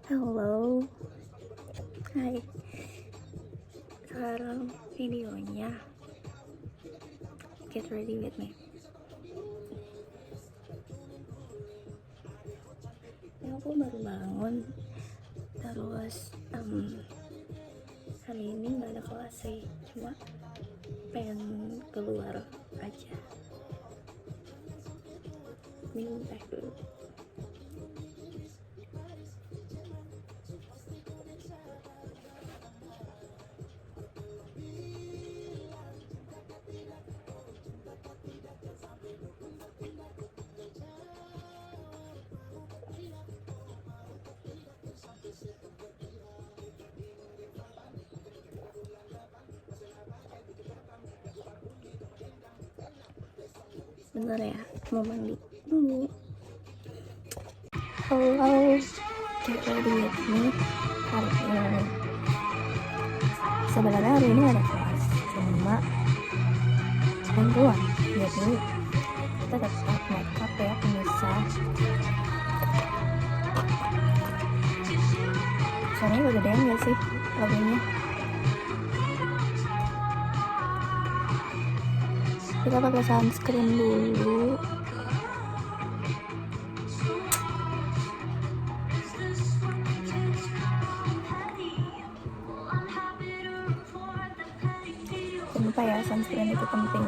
Halo, hai. Sekarang videonya get ready with me. Ya, aku baru bangun. Terus hari ini nggak ada kelas sih, cuma pengen keluar aja. Minum teh dulu. Bentar ya, mau mandi dulu. Halo, get ready with me. Hari ini sebenarnya hari ini ada kelas, cuma pengen keluar. Jadi kita tetap makeup ya, pemirsa. Soalnya udah gedean gak sih lagunya? Kita pakai sunscreen dulu. Jangan lupa ya, sunscreen itu penting.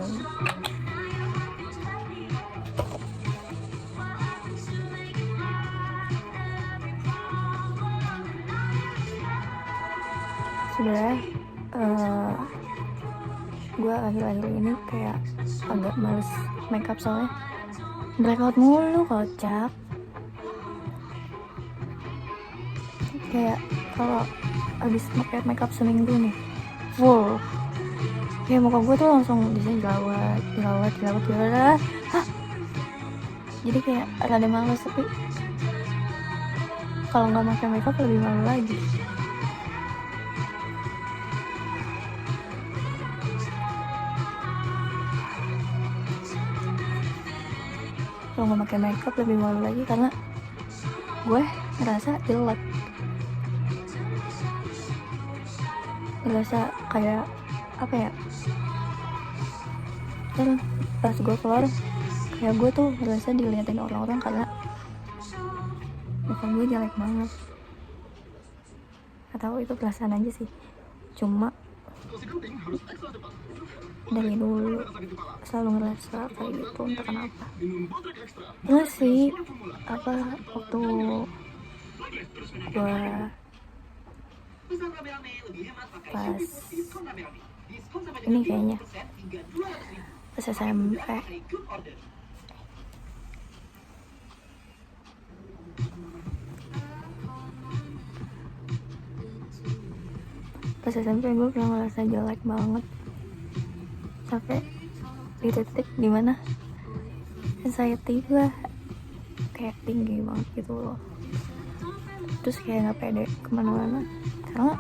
Sebenarnya gue akhir-akhir ini kayak agak males makeup soalnya blackout mulu, kocak. Kayak kalau abis pakai makeup seminggu nih full, kayak muka gue tuh langsung disini jerawat. Jadi kayak rada males, tapi kalau nggak pakai makeup lebih malu lagi. Kalau nggak pakai makeup lebih malu lagi karena gue ngerasa jelek, ngerasa kayak apa ya, dan pas gue keluar kayak gue tuh ngerasa diliatin orang-orang karena muka gue jelek banget. Gak tahu itu perasaan aja sih, cuma dari dulu selalu ngerasa kayak gitu, entah kenapa. Nggak sih, apa waktu gue pas ini kayaknya pas SMP, gue pernah ngerasa jelek banget sampai di titik dimana anxiety gue kayak tinggi banget gitu loh. Terus kayak nggak pede kemana-mana karena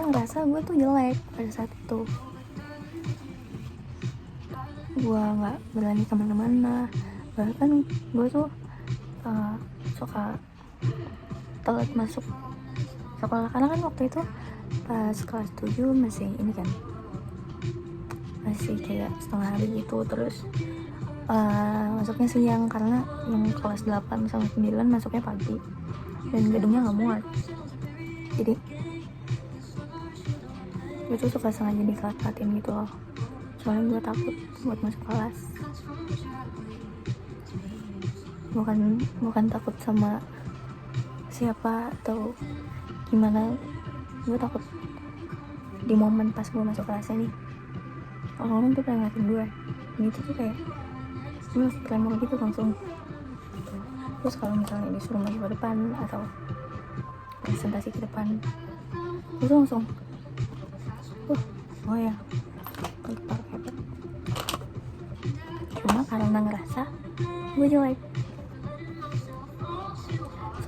ngerasa gue tuh jelek pada saat itu. Gue nggak berani kemana-mana, bahkan gue tuh suka telat masuk sekolah karena kan waktu itu pas kelas 7 masih ini kan, masih kayak setengah hari gitu. Terus masuknya siang karena yang kelas 8 sama 9 masuknya pagi dan gedungnya nggak muat. Jadi gue tuh suka sengaja ditelat-telatin gitu loh, soalnya gue takut buat masuk kelas. Bukan takut sama siapa atau gimana, gue takut di momen pas gue masuk kelasnya nih orang-orang tuh pengen ngeliatin gue gitu, tuh kayak gue tremor gitu langsung. Terus kalau misalnya disuruh maju ke depan atau presentasi ke depan, itu langsung oh ya ketar hebat. Cuma karena ngerasa gue jelek,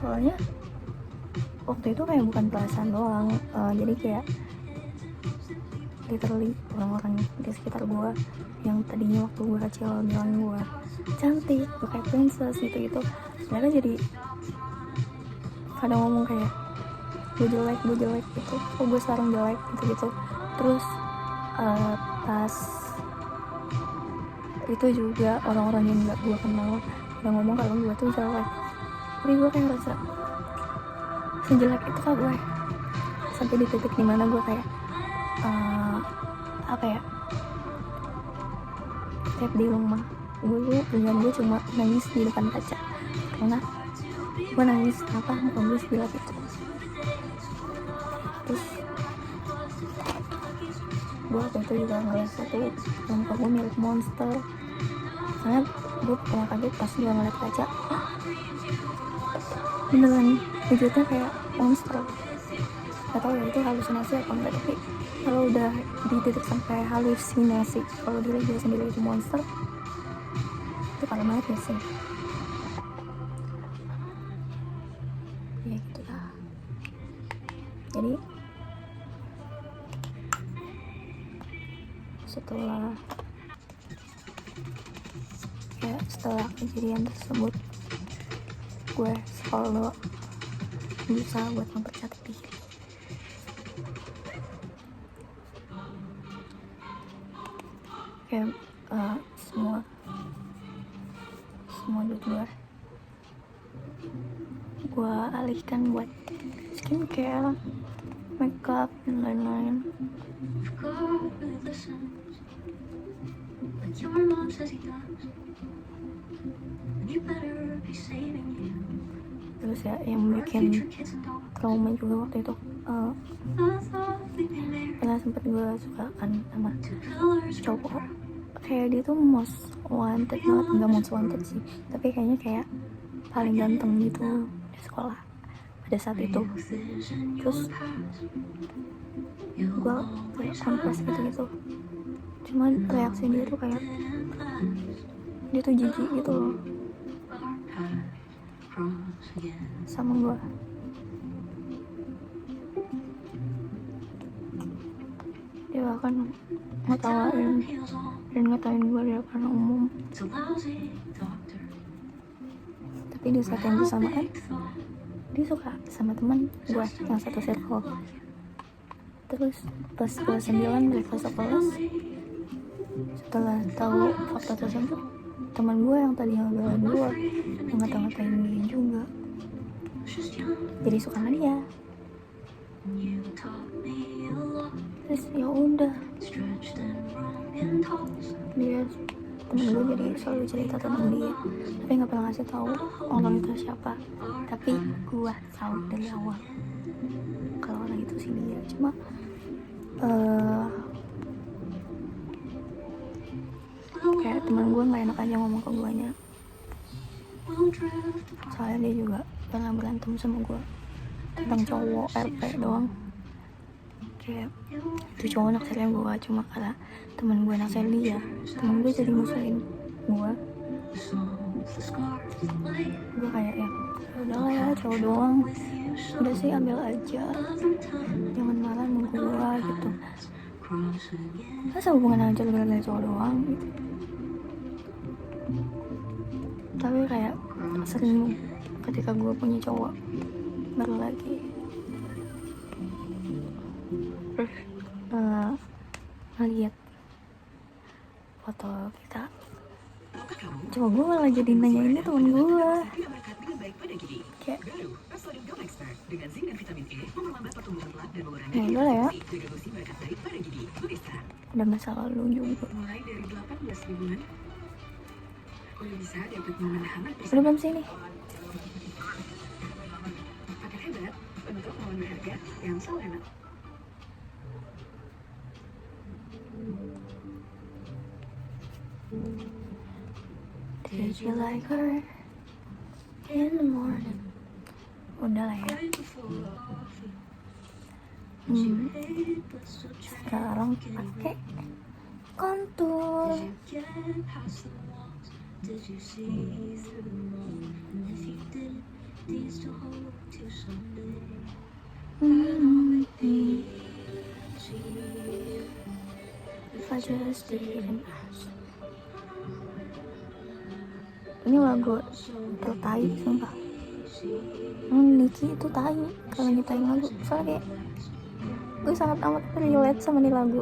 soalnya waktu itu kayak bukan perasaan doang, jadi kayak literally orang-orang di sekitar gue yang tadinya waktu gue kecil bilang gue cantik, gue kayak princess gitu, mereka jadi kadang ngomong kayak gue jelek gitu, kok gue sekarang jelek gitu. Terus pas itu juga orang-orang yang gak gue kenal udah ngomong kalau gue tuh jelek, tapi gue kayak ngerasa sejelek itu kah gue, sampai di titik dimana gue kayak apa ya, setiap di rumah gue cuma nangis di depan kaca, karena gue nangis bukan gue sejelek itu. Terus gue waktu itu juga ngeliat satu yang muka gue mirip monster, karena gue pernah kaget pas gue ngeliat kaca, beneran wujudnya kayak monster. Gak tau ya itu halusinasi apa enggak, tapi kalau udah di titik sampai halusinasi, kalau diri gue sendiri itu monster, itu parah banget ya sih. Ya gitu lah. Jadi setelah kejadian tersebut, gue selalu berusaha buat mempercantik diri. Kayak semua duit gue alihkan buat skincare, makeup, dan lain-lain. Terus ya yang bikin trauma juga waktu itu, pernah sempet gue suka kan sama cowok, kayak dia tuh most wanted banget, nggak most wanted sih, tapi kayaknya kayak paling ganteng gitu di sekolah pada saat itu. Terus gue kayak confess gitu, cuma reaksi dia tuh kayak dia tuh jijik gitu loh sama gue. Dia bahkan ngetawain dan ngatain gue di depan umum. Tapi di saat yang bersamaan dia suka sama teman gue yang satu circle. Terus pas kelas 9 breakfast of kelas, setelah tahu fakta tersebut, teman gue yang tadinya belain gue ngata-ngatain dia juga, jadi suka sama dia. Terus ya udah, dia temen gue jadi selalu cerita tentang dia, tapi nggak pernah ngasih tahu orang itu siapa. Tapi gue tahu dari awal kalau orang itu sih dia. Cuma kayak teman gue nggak enak aja ngomong ke guanya, soalnya dia juga pernah berantem sama gue tentang cowok RP doang. Kayak itu cowok naksilin gue, cuma karena teman gue naksilin dia, teman gue jadi musuhin gue kayak ya udahlah ya, cowok doang, udah sih ambil aja, jangan marah sama gue gitu. Masa hubungan aja gara-gara cowok doang gitu. Tapi kayak sering ketika gue punya cowok baru lagi, terus ngeliat foto kita, coba gue malah jadi nanya ini temen gue, kayak ya udah lah ya, ada masa lalu juga. Udah belum sini? Did you like her in the morning? Udah lah ya. Sekarang pakai kontur. If I just didn't ask. Ini lagu tertai sumpah. Niki itu tai kalau nyiptain lagu, soalnya kayak gue sangat amat relate sama nih lagu.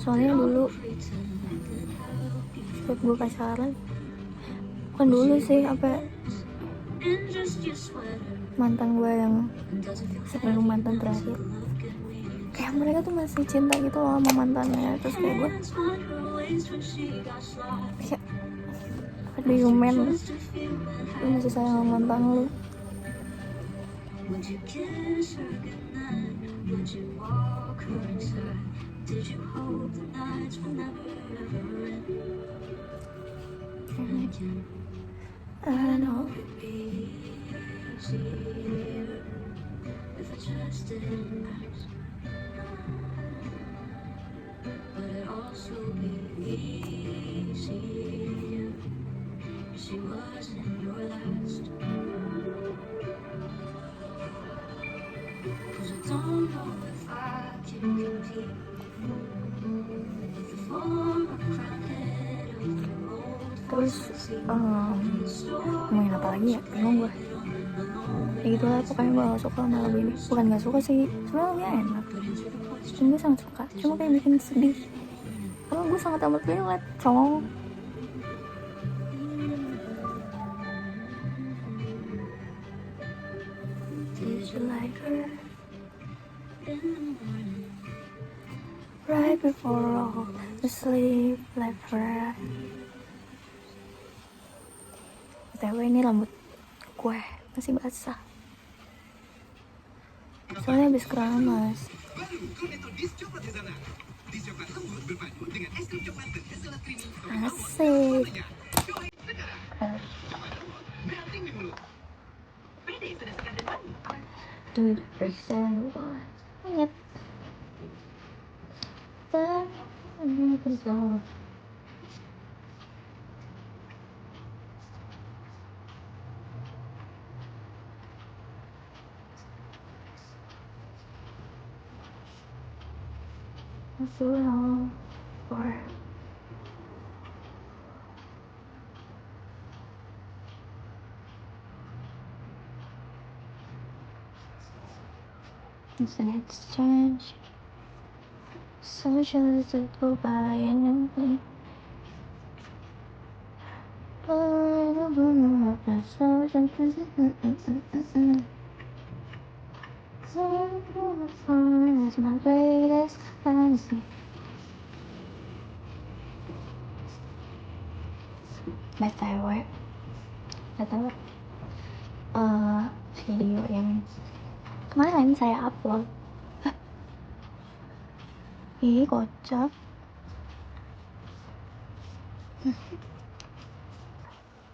Soalnya dulu setiap gue pacaran, bukan dulu sih, apa mantan gue yang sebelum mantan terakhir, kayak mereka tuh masih cinta gitu loh sama mantannya. Terus kayak gue kayak, aduh you man, lu masih sayang sama mantan lu. I know terus ngomongin apa lagi ya, bingung gue. Ya gitu lah, pokoknya gue gak suka sama lagu ini. Bukan gak suka sih, sebenarnya enak, dan gue sangat suka, cuma kayak bikin sedih karena gue sangat amat relate, cong. Did you like her right before all the sleep left her? BTW ini rambut gue masih basah, soalnya habis keramas. Asik. Tuh persen inget persen. So long for it's an exchange, social to go by anything. It's my greatest fantasy. BTW video yang kemarin saya upload, ih kocak.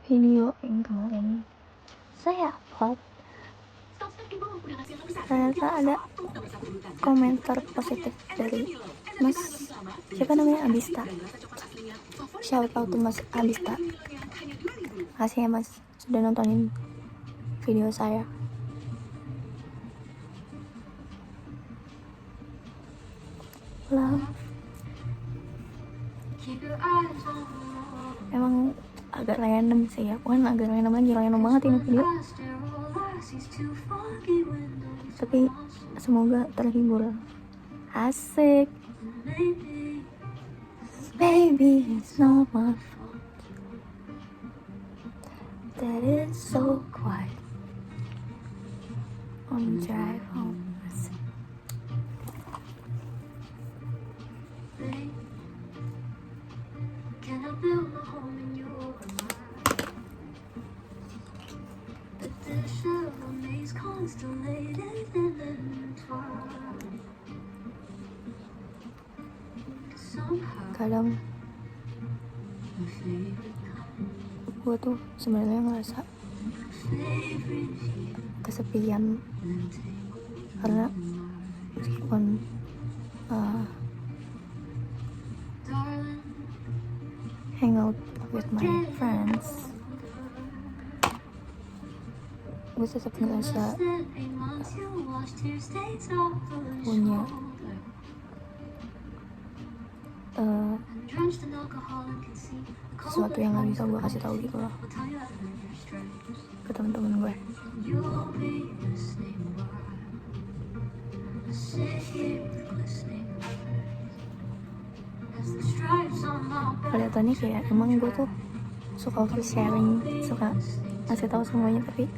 Video yang kemarin saya upload, ternyata ada komentar positif dari Mas, siapa namanya, Abista. Shout out to Mas Abista. Makasih ya Mas sudah nontonin video saya. Love emang agak random sih ya, bukan agak random lagi, random banget ini video, tapi semoga terhibur. Asik. Baby, it's not my fault that it's so quiet on the drive home. Asik. Kadang gue tuh sebenarnya ngerasa kesepian karena meskipun hang out with my friends, gue tetap ngerasa punya sesuatu yang nggak bisa gue kasih tahu gitu loh ke teman-teman gue. Kelihatannya kayak emang gue tuh suka oversharing, suka ngasih tahu semuanya, tapi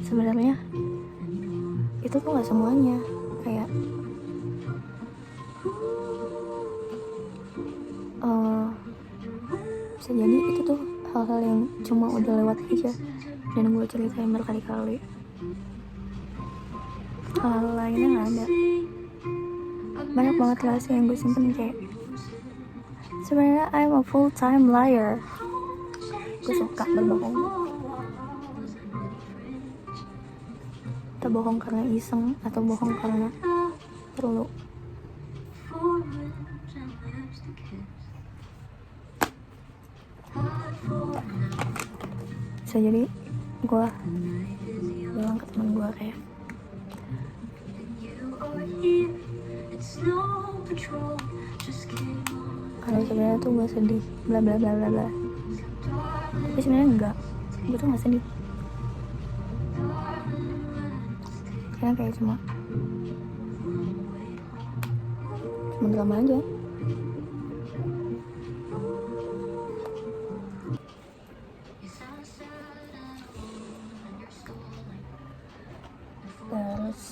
sebenarnya itu tuh nggak semuanya. Kayak bisa jadi itu tuh hal-hal yang cuma udah lewat aja dan gue ceritain berkali-kali. Hal lainnya nggak ada. Banyak banget rahasia yang gue simpen. Kayak sebenarnya I'm a full time liar. Gue suka berbohong. Entah bohong karena iseng atau bohong karena perlu. Bisa jadi gue bilang ke teman gue kayak, kalau sebenarnya tuh gue sedih, bla bla bla bla bla. Tapi sebenarnya enggak, gue tuh nggak sedih. Karena kayak cuma drama aja. Terus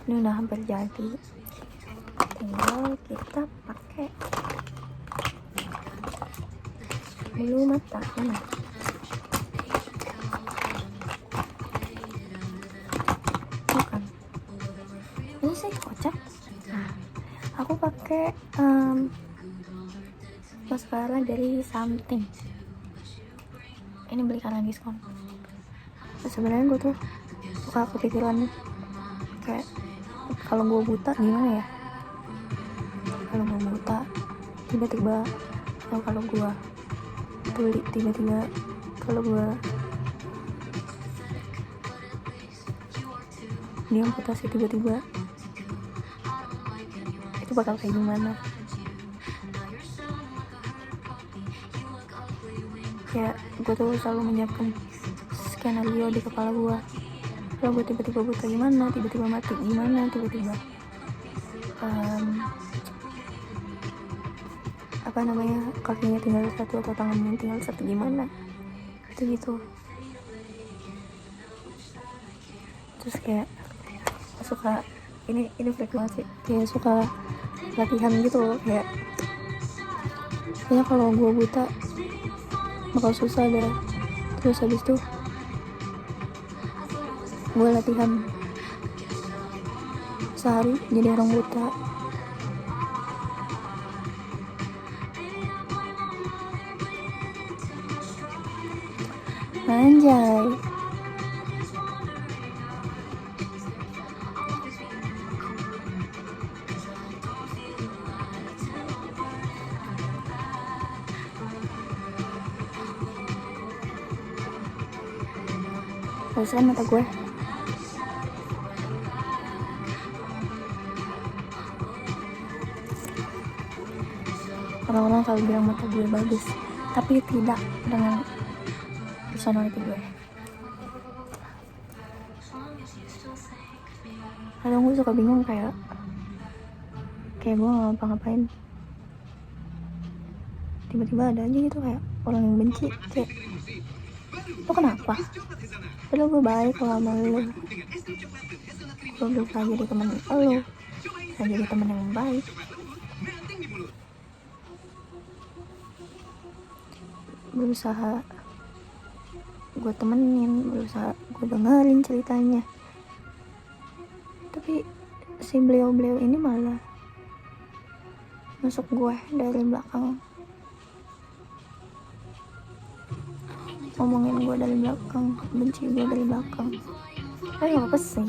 ini udah hampir jadi, tinggal kita pakai bulu mata. Mana? Bukan, ini sih kocak. Nah, aku pakai maskara dari Something. Ini beli karena diskon. Nah, sebenarnya gue tuh suka kepikiran kayak, kalau gue buta gimana ya? Kalau gue buta tiba-tiba, atau kalau gue tuli tiba-tiba, kalau gue dia amputasi tiba-tiba, itu bakal kayak gimana? Kayak gue tuh selalu menyiapkan skenario di kepala gue. Kalau gue tiba-tiba buta gimana, tiba-tiba mati gimana, tiba-tiba kakinya tinggal satu atau tangannya tinggal satu gimana, itu gitu. Terus kayak suka ini frekuensi, kayak suka latihan gitu loh. Kayak kayaknya kalau gue buta bakal susah deh. Terus habis itu gue latihan sehari jadi orang buta. Anjay. Bosan mata gue. Orang-orang selalu bilang mata gue bagus, tapi tidak dengan personality gue. Kadang gue suka bingung, kayak gue gak ngapa-ngapain, tiba-tiba ada aja gitu kayak orang yang benci. Kayak, lo kenapa? Padahal gue baik kalau sama lo. Gue berusaha jadi temen lo, berusaha jadi temen yang baik. Berusaha gue temenin, berusaha gue dengerin ceritanya. Tapi si beliau-beliau ini malah masuk gue dari belakang, ngomongin gue dari belakang, benci gue dari belakang. Tapi gak apa sih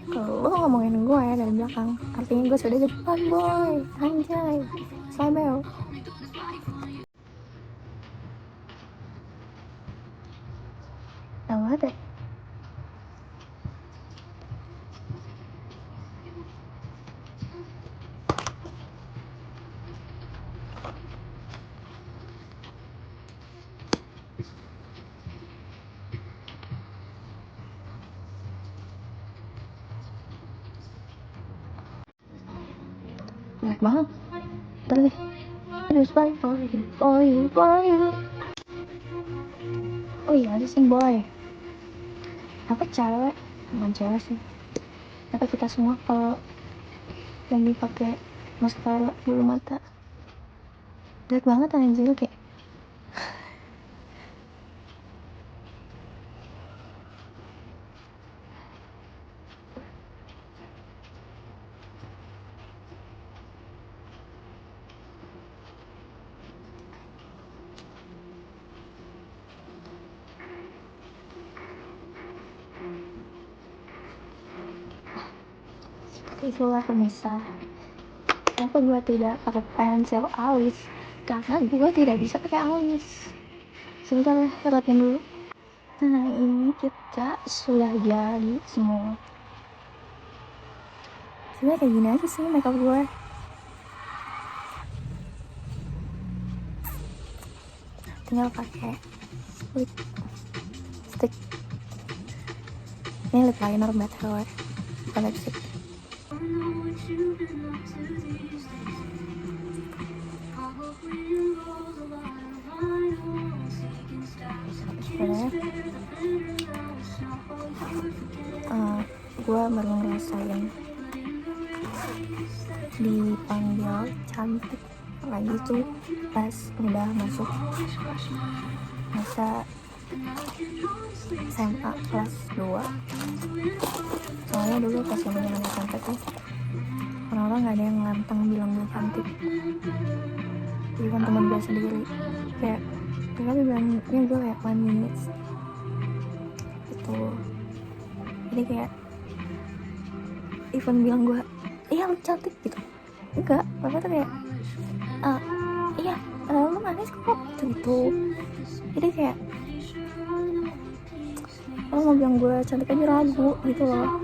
kalau lo ngomongin gue dari belakang, artinya gue sudah di depan, boy. Anjay, sabel. Apa deh? Enak banget. Ntar deh. Oh iya, ada sing boy. Apa cewek? Bukan cewek sih. Apa kita semua kalau lagi pakai maskara bulu mata. Jelek banget anjir kayak. Itulah pemirsa. Kenapa gue tidak pakai pensil alis? Karena gue tidak bisa pakai alis. Sebentar ya, rapiin dulu. Nah, ini kita sudah jadi semua. Sebenarnya kayak gini aja sih makeup gue. Tinggal pakai lipstick. Ini lip liner BTW, bukan lipstick. Sebenarnya gue baru ngerasain dipanggil cantik lagi tuh pas udah masuk masa SMA kelas 2. Soalnya dulu pas zaman SMP tuh orang-orang gak ada yang lantang bilang gue cantik, even teman gue sendiri. Kayak mereka tuh bilangnya gue kayak 1 minutes gitu. Jadi kayak even bilang gue iya lu cantik gitu, enggak, mereka tuh kayak iya lu manis kok gitu. Jadi kayak orang mau bilang gue cantik aja ragu gitu loh.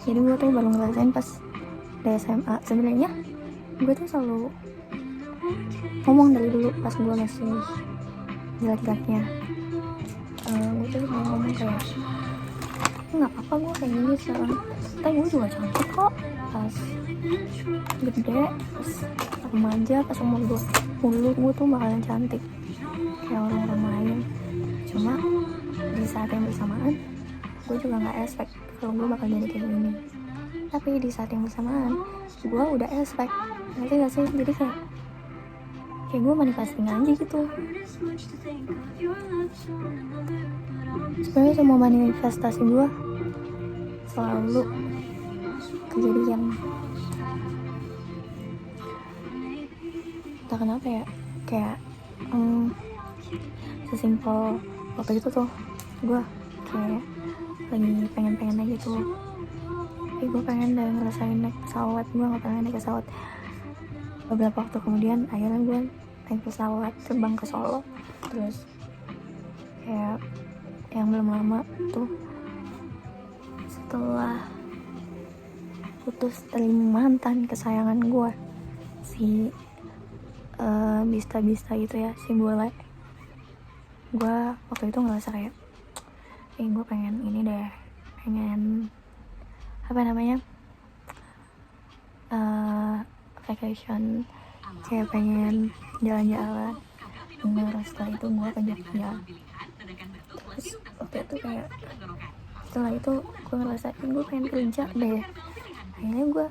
Jadi gue tuh baru ngerasain pas di SMA. Sebenarnya gue tuh selalu ngomong dari dulu pas gue masih jelek-jeleknya. Gue tuh selalu ngomong kayak nggak apa-apa gue kayak gini sekarang, tapi gue juga cantik kok pas gede, pas remaja, pas umur 20 gue tuh bakalan cantik kayak orang-orang lain. Cuma di saat yang bersamaan gue juga nggak expect kalau gue bakal jadi kayak gini. Tapi di saat yang bersamaan gue udah expect, ngerti gak sih? Jadi kayak gue manifesting aja gitu. Sebenarnya semua manifestasi gue selalu kejadian. Entah kenapa ya, kayak sesimpel waktu itu tuh gue kayak lagi pengen-pengennya gitu. Gue pengen deh ngerasain naik pesawat. Gue gak pengen naik pesawat. Beberapa waktu kemudian akhirnya gue naik pesawat terbang ke Solo. Terus kayak yang belum lama tuh setelah putus dari mantan kesayangan gue, si Bista gitu ya, si Bule. Gue waktu itu ngerasa kayak gue pengen ini deh, pengen apa namanya vacation, kayak pengen jalan-jalan. Nah setelah itu gue ke Jogja. Terus waktu itu kayak setelah itu gue ngerasain gue pengen kerja deh. Akhirnya gue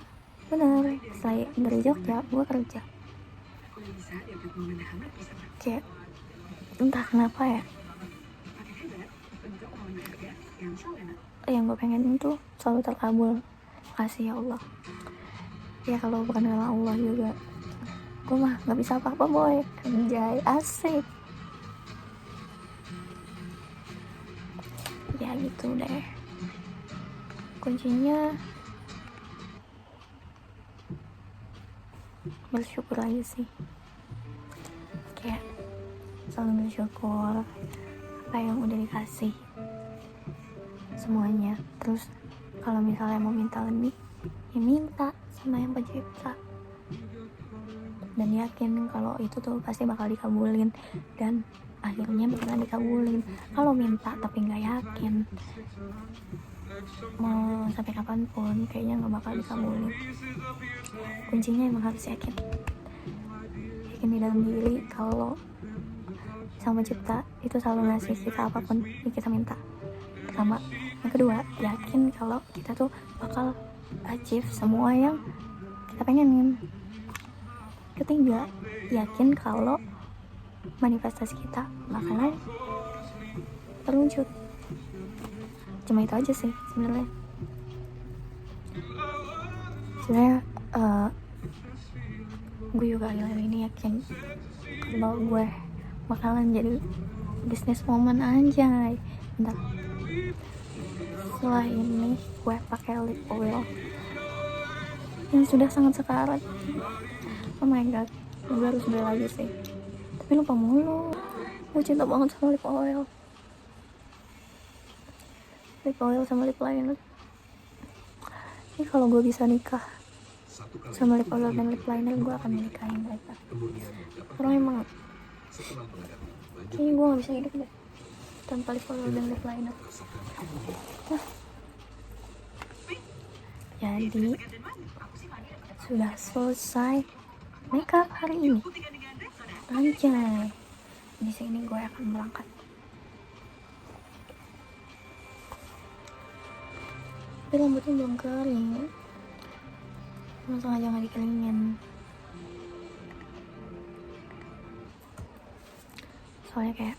bener setelah dari Jogja gue kerja. Kayak entah kenapa ya, yang gue pengen itu selalu terkabul. Makasih ya Allah. Ya kalau bukan karena Allah juga gue mah gak bisa apa-apa boy. Anjay, asik. Ya gitu deh. Kuncinya bersyukur aja sih. Kayak selalu bersyukur apa yang udah dikasih semuanya. Terus kalau misalnya mau minta lebih, ya minta sama yang pencipta, dan yakin kalau itu tuh pasti bakal dikabulin dan akhirnya beneran dikabulin. Kalau minta tapi nggak yakin mau sampai kapanpun kayaknya nggak bakal dikabulin. Kuncinya emang harus yakin di dalam diri kalau Sang Pencipta itu selalu ngasih kita apapun yang kita minta. Pertama. Yang kedua, yakin kalau kita tuh bakal achieve semua yang kita pengenin. Ketiga, yakin kalau manifestasi kita bakalan terwujud. Cuma itu aja sih sebenarnya. Gue juga akhir-akhir ini yakin kalau gue bakalan jadi businesswoman anjay. Bentar. Setelah ini gue pakai lip oil yang sudah sangat sekarat. Oh my god, gue harus beli lagi sih, tapi lupa mulu. Gue cinta banget sama lip oil sama lip liner. Ini kalau gue bisa nikah sama lip oil dan lip liner, gue akan menikahin mereka. Karena emang kayaknya gue gak bisa hidup deh tanpa lip oil dan lip liner. Jadi sudah selesai makeup hari ini. Anjay, di sini gue akan berangkat. Tapi rambutnya belum kering, cuma sengaja nggak dikeringin. Soalnya kayak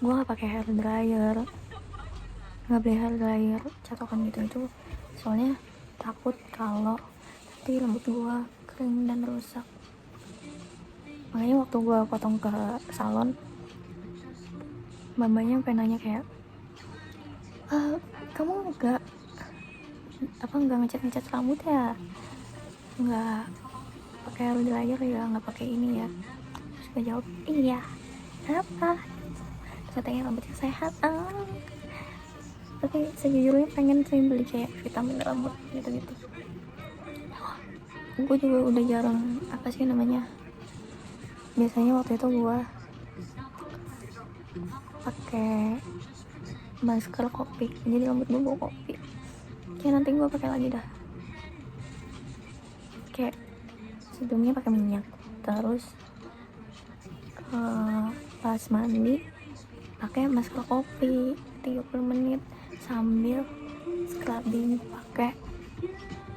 gue nggak pakai hair dryer, nggak beli hair dryer catokan gitu itu. Soalnya takut kalau nanti rambut gue kering dan rusak. Makanya waktu gue potong ke salon, mbaknya pengen nanya kayak, kamu nggak ngecat rambut ya, nggak pakai hair dryer ya, nggak pakai ini ya? Terus gue jawab iya. Kenapa? Terus katanya rambutnya sehat. Tapi sejujurnya pengen sih beli kayak vitamin rambut gitu-gitu. Gue juga udah jarang biasanya waktu itu gue pakai masker kopi, jadi rambut gue bau kopi. Kayak nanti gue pakai lagi dah. Kayak sebelumnya pakai minyak, terus pas mandi pakai masker kopi 30 menit sambil scrubbing pakai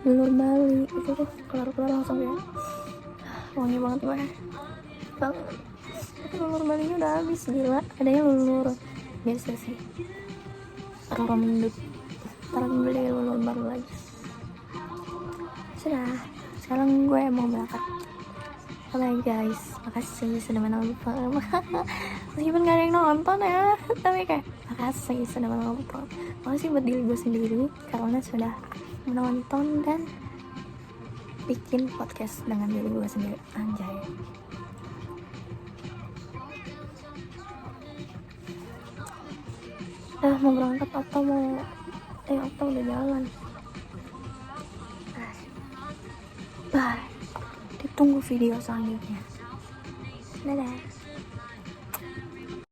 lulur Bali. Itu tuh keluar langsung ya wangi banget gue banget. Tapi lulur Balinya udah habis, gila. Adanya lulur biasa sih, Roro Mendut. Ntar beli lulur baru lagi. Sudah, sekarang gue mau berangkat. Bye guys, makasih sudah menonton. Meskipun gak ada yang nonton ya, tapi kayak makasih sudah menonton. Makasih buat diri gue sendiri karena sudah menonton dan bikin podcast dengan diri gue sendiri. Anjay. Mau berangkat atau udah jalan. Bye. Ditunggu video selanjutnya. Dadah.